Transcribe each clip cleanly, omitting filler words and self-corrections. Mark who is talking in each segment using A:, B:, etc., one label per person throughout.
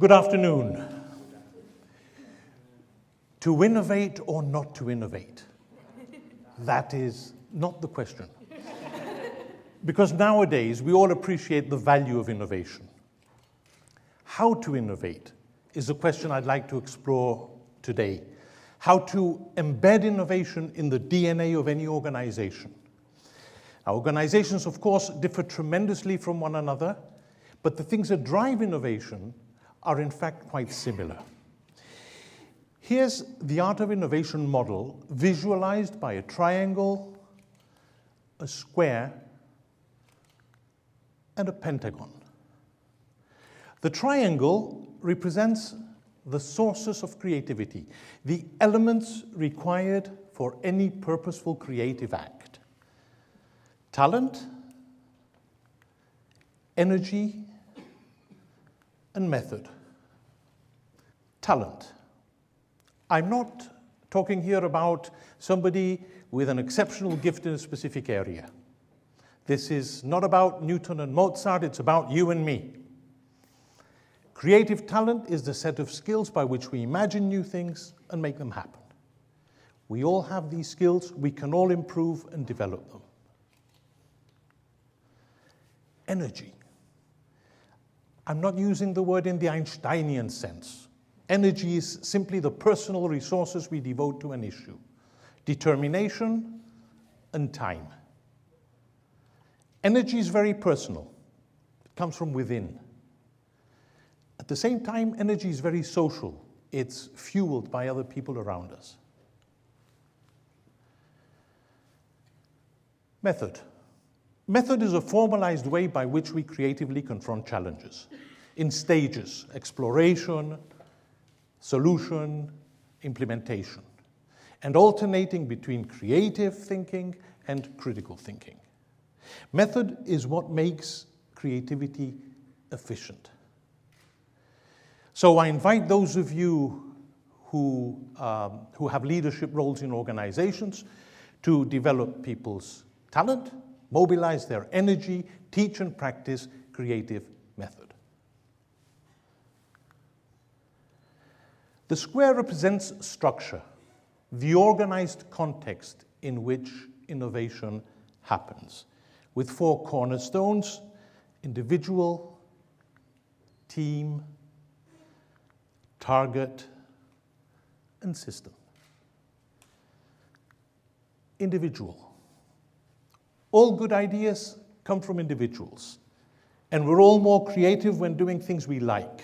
A: Good afternoon. To innovate or not to innovate? That is not the question. Because nowadays, we all appreciate the value of innovation. How to innovate is a question I'd like to explore today. How to embed innovation in the DNA of any organization. Now, organizations, of course, differ tremendously from one another, but the things that drive innovation are in fact quite similar. Here's the art of innovation model visualized by a triangle, a square, and a pentagon. The triangle represents the sources of creativity, the elements required for any purposeful creative act. Talent, energy, and method. Talent. I'm not talking here about somebody with an exceptional gift in a specific area. This is not about Newton and Mozart, it's about you and me. Creative talent is the set of skills by which we imagine new things and make them happen. We all have these skills, we can all improve and develop them. Energy. I'm not using the word in the Einsteinian sense. Energy is simply the personal resources we devote to an issue. Determination and time. Energy is very personal. It comes from within. At the same time, energy is very social. It's fueled by other people around us. Method. Method is a formalized way by which we creatively confront challenges in stages: exploration, solution, implementation, and alternating between creative thinking and critical thinking. Method is what makes creativity efficient. So I invite those of you who have leadership roles in organizations to develop people's talent, mobilize their energy, teach and practice creative method. The square represents structure, the organized context in which innovation happens, with 4 cornerstones: individual, team, target, and system. Individual. All good ideas come from individuals, and we're all more creative when doing things we like.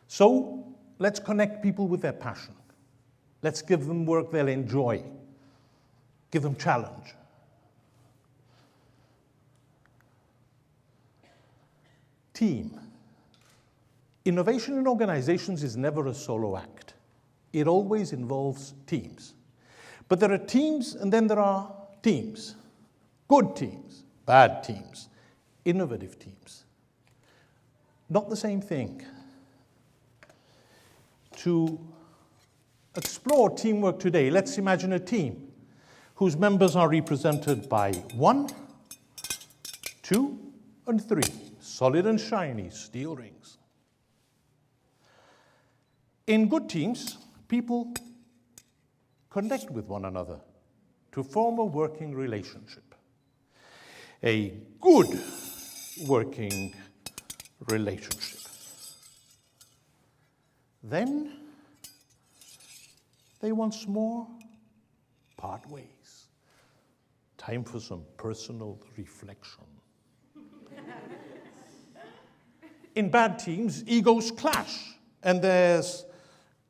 A: So let's connect people with their passion. Let's give them work they'll enjoy. Give them challenge. Team. Innovation in organizations is never a solo act. It always involves teams. But there are teams, and then there are teams. Good teams, bad teams, innovative teams. Not the same thing. To explore teamwork today, let's imagine a team whose members are represented by 1, 2, and 3, solid and shiny steel rings. In good teams, people connect with one another to form a working relationship. A good working relationship. Then they once more part ways. Time for some personal reflection. In bad teams, egos clash, and there's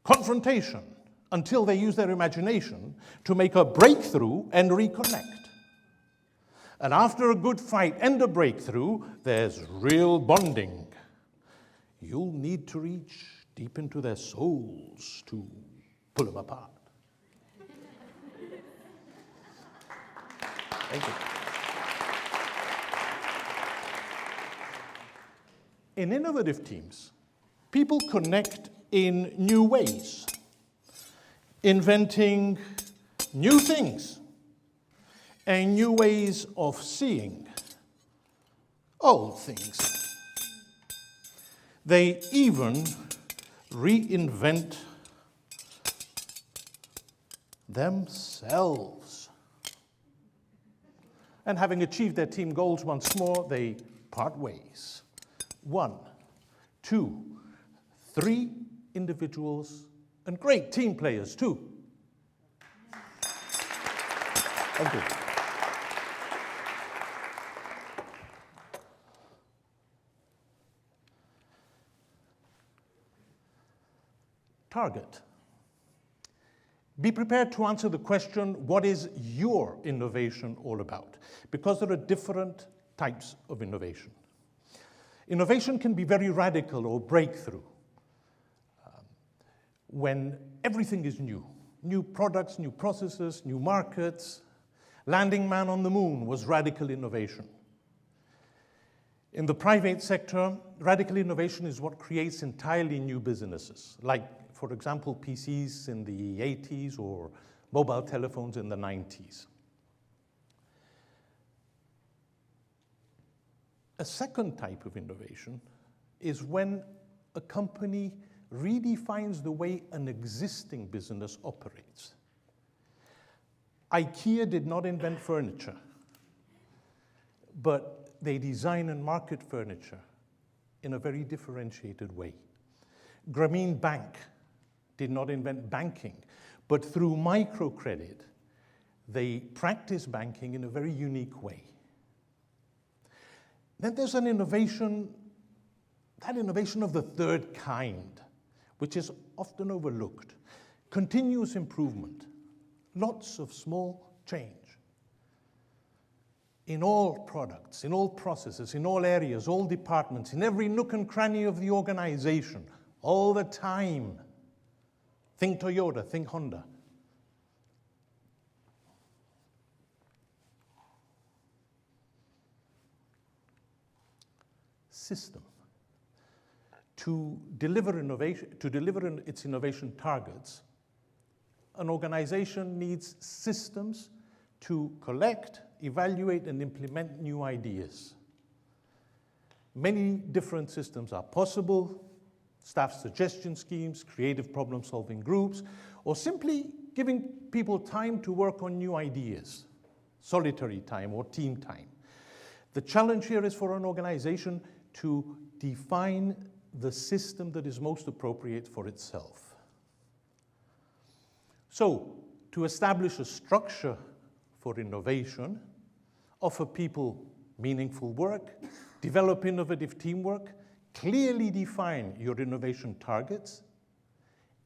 A: confrontation until they use their imagination to make a breakthrough and reconnect. And after a good fight and a breakthrough, there's real bonding. You'll need to reach deep into their souls to pull them apart. Thank you. In innovative teams, people connect in new ways, inventing new things and new ways of seeing old things. They even reinvent themselves. And having achieved their team goals once more, they part ways. 1, 2, 3 individuals, and great team players too. Thank you. Target. Be prepared to answer the question, what is your innovation all about? Because there are different types of innovation. Innovation can be very radical or breakthrough when everything is new. New products, new processes, new markets. Landing man on the moon was radical innovation. In the private sector, radical innovation is what creates entirely new businesses, like, for example, PCs in the 80s or mobile telephones in the 90s. A second type of innovation is when a company redefines the way an existing business operates. IKEA did not invent furniture, but they design and market furniture in a very differentiated way. Grameen Bank did not invent banking, but through microcredit, they practice banking in a very unique way. Then there's an innovation, that innovation of the third kind, which is often overlooked. Continuous improvement, lots of small change. In all products, in all processes, in all areas, all departments, in every nook and cranny of the organization, all the time. Think Toyota, think Honda. System. To deliver its innovation targets, an organization needs systems to collect, evaluate, and implement new ideas. Many different systems are possible: staff suggestion schemes, creative problem-solving groups, or simply giving people time to work on new ideas, solitary time or team time. The challenge here is for an organization to define the system that is most appropriate for itself. So, to establish a structure for innovation, offer people meaningful work, develop innovative teamwork, clearly define your innovation targets,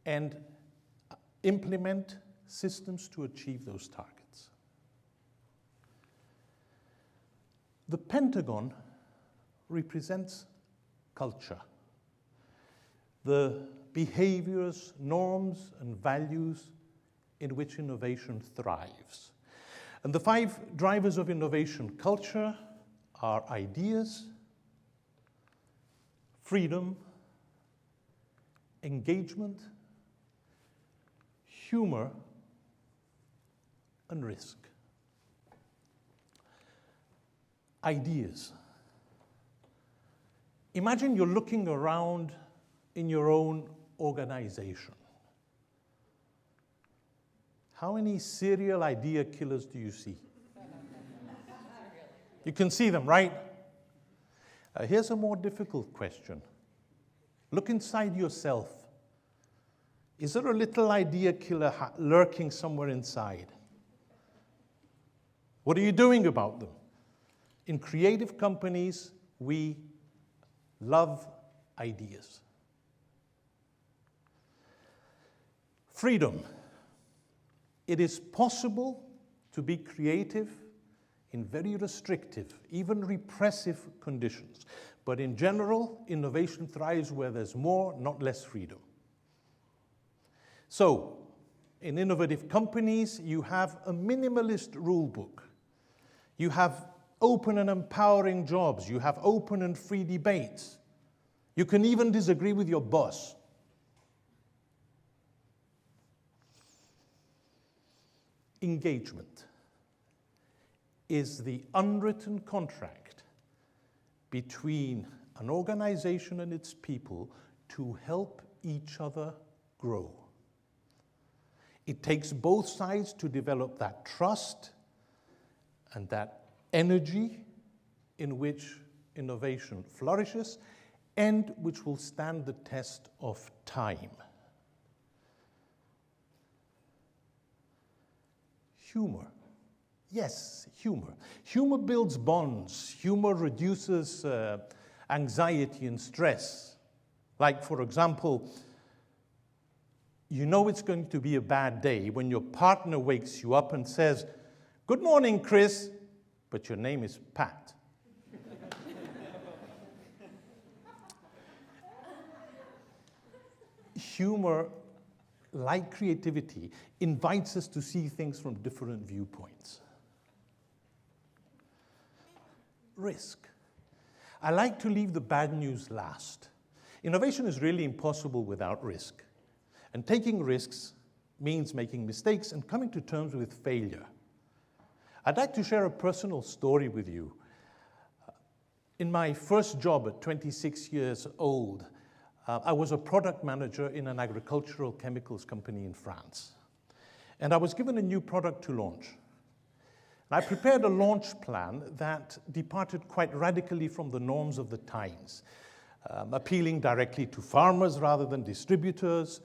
A: and implement systems to achieve those targets. The Pentagon represents culture, the behaviors, norms, and values in which innovation thrives. And the 5 drivers of innovation culture are ideas, freedom, engagement, humor, and risk. Ideas. Imagine you're looking around in your own organization. How many serial idea killers do you see? You can see them, right? Here's a more difficult question. Look inside yourself. Is there a little idea killer lurking somewhere inside? What are you doing about them? In creative companies, we love ideas. Freedom. It is possible to be creative in very restrictive, even repressive conditions. But in general, innovation thrives where there's more, not less freedom. So, in innovative companies, you have a minimalist rule book. You have open and empowering jobs. You have open and free debates. You can even disagree with your boss. Engagement is the unwritten contract between an organization and its people to help each other grow. It takes both sides to develop that trust and that energy in which innovation flourishes and which will stand the test of time. Humor. Yes, humor. Humor builds bonds. Humor reduces anxiety and stress. Like, for example, you know it's going to be a bad day when your partner wakes you up and says, "Good morning, Chris," but your name is Pat. Humor, like creativity, invites us to see things from different viewpoints. Risk. I like to leave the bad news last. Innovation is really impossible without risk. And taking risks means making mistakes and coming to terms with failure. I'd like to share a personal story with you. In my first job at 26 years old, I was a product manager in an agricultural chemicals company in France. And I was given a new product to launch. I prepared a launch plan that departed quite radically from the norms of the times, appealing directly to farmers rather than distributors,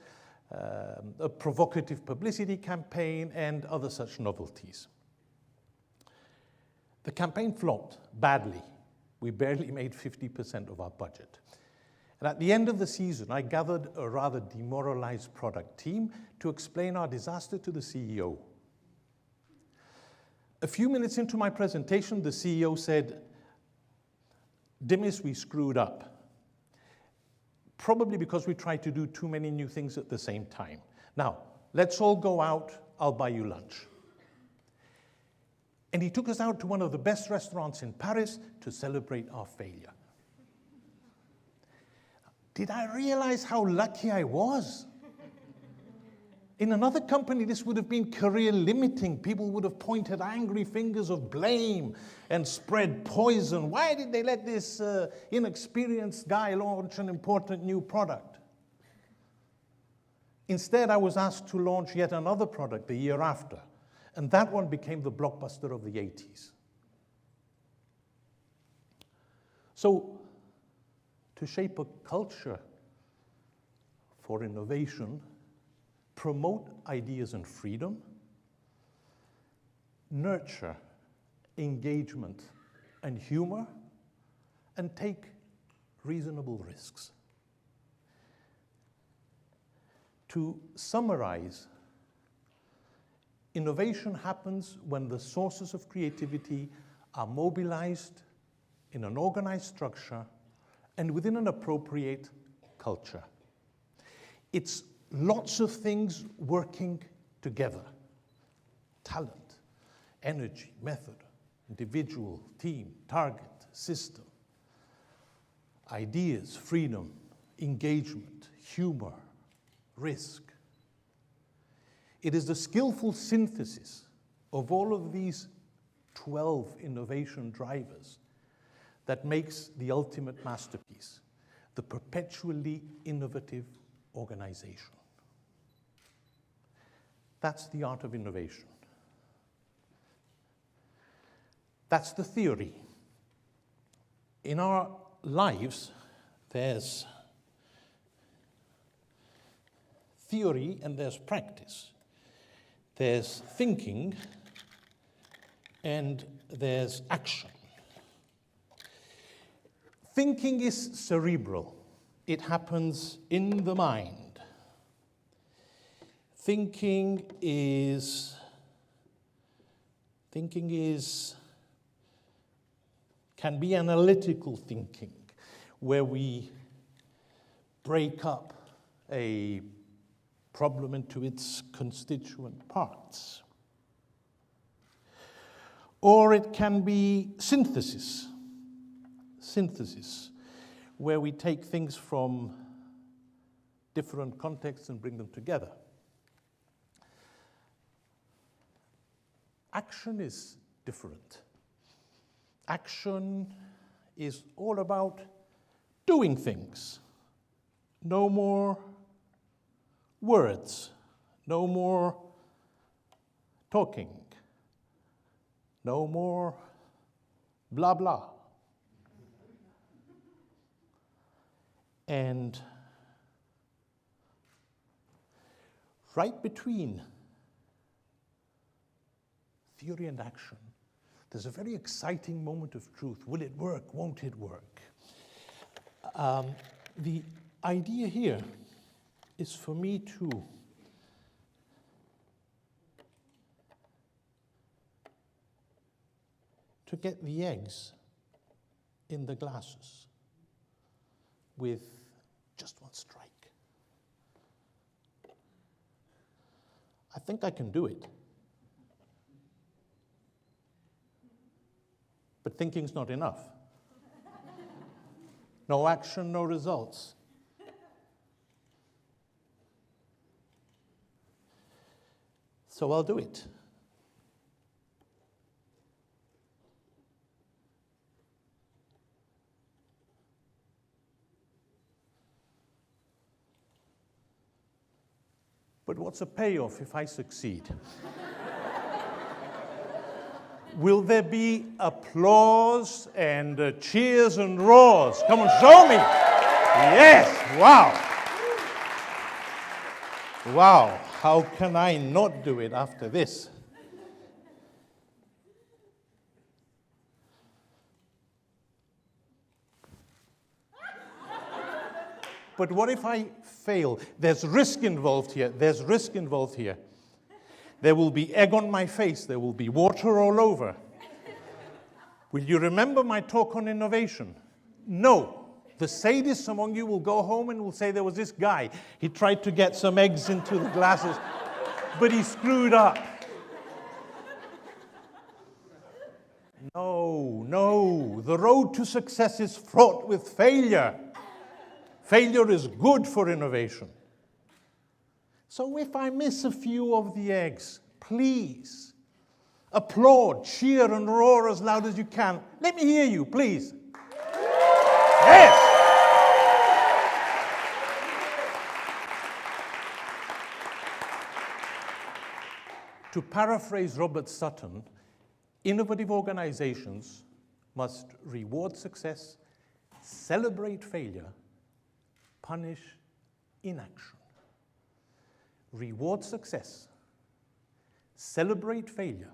A: a provocative publicity campaign, and other such novelties. The campaign flopped badly. We barely made 50% of our budget. And at the end of the season, I gathered a rather demoralized product team to explain our disaster to the CEO. A few minutes into my presentation, the CEO said, "Dimis, we screwed up. Probably because we tried to do too many new things at the same time. Now, let's all go out, I'll buy you lunch." And he took us out to one of the best restaurants in Paris to celebrate our failure. Did I realize how lucky I was? In another company, this would have been career limiting. People would have pointed angry fingers of blame and spread poison. Why did they let this inexperienced guy launch an important new product? Instead, I was asked to launch yet another product the year after, and that one became the blockbuster of the 80s. So, to shape a culture for innovation, promote ideas and freedom, nurture engagement and humor, and take reasonable risks. To summarize, innovation happens when the sources of creativity are mobilized in an organized structure and within an appropriate culture. It's lots of things working together. Talent, energy, method, individual, team, target, system. Ideas, freedom, engagement, humor, risk. It is the skillful synthesis of all of these 12 innovation drivers that makes the ultimate masterpiece, the perpetually innovative organization. That's the art of innovation. That's the theory. In our lives, there's theory and there's practice. There's thinking and there's action. Thinking is cerebral. It happens in the mind. Thinking can be analytical thinking, where we break up a problem into its constituent parts. Or it can be synthesis, where we take things from different contexts and bring them together. Action is different. Action is all about doing things. No more words. No more talking. No more blah, blah. And right between theory and action, there's a very exciting moment of truth. Will it work? Won't it work? The idea here is for me to get the eggs in the glasses with just one strike. I think I can do it. But thinking's not enough. No action, no results. So I'll do it. But what's a payoff if I succeed? Will there be applause and cheers and roars? Come on, show me. Yes, wow. Wow, how can I not do it after this? But what if I fail? There's risk involved here. There's risk involved here. There will be egg on my face. There will be water all over. Will you remember my talk on innovation? No. The sadists among you will go home and will say there was this guy. He tried to get some eggs into the glasses, but he screwed up. No, no. The road to success is fraught with failure. Failure is good for innovation. So if I miss a few of the eggs, please applaud, cheer, and roar as loud as you can. Let me hear you, please. Yes! To paraphrase Robert Sutton, innovative organizations must reward success, celebrate failure, punish inaction. Reward success, celebrate failure,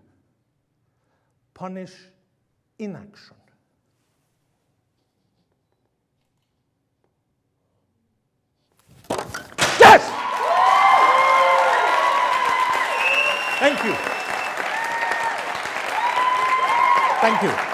A: punish inaction. Yes! Thank you. Thank you.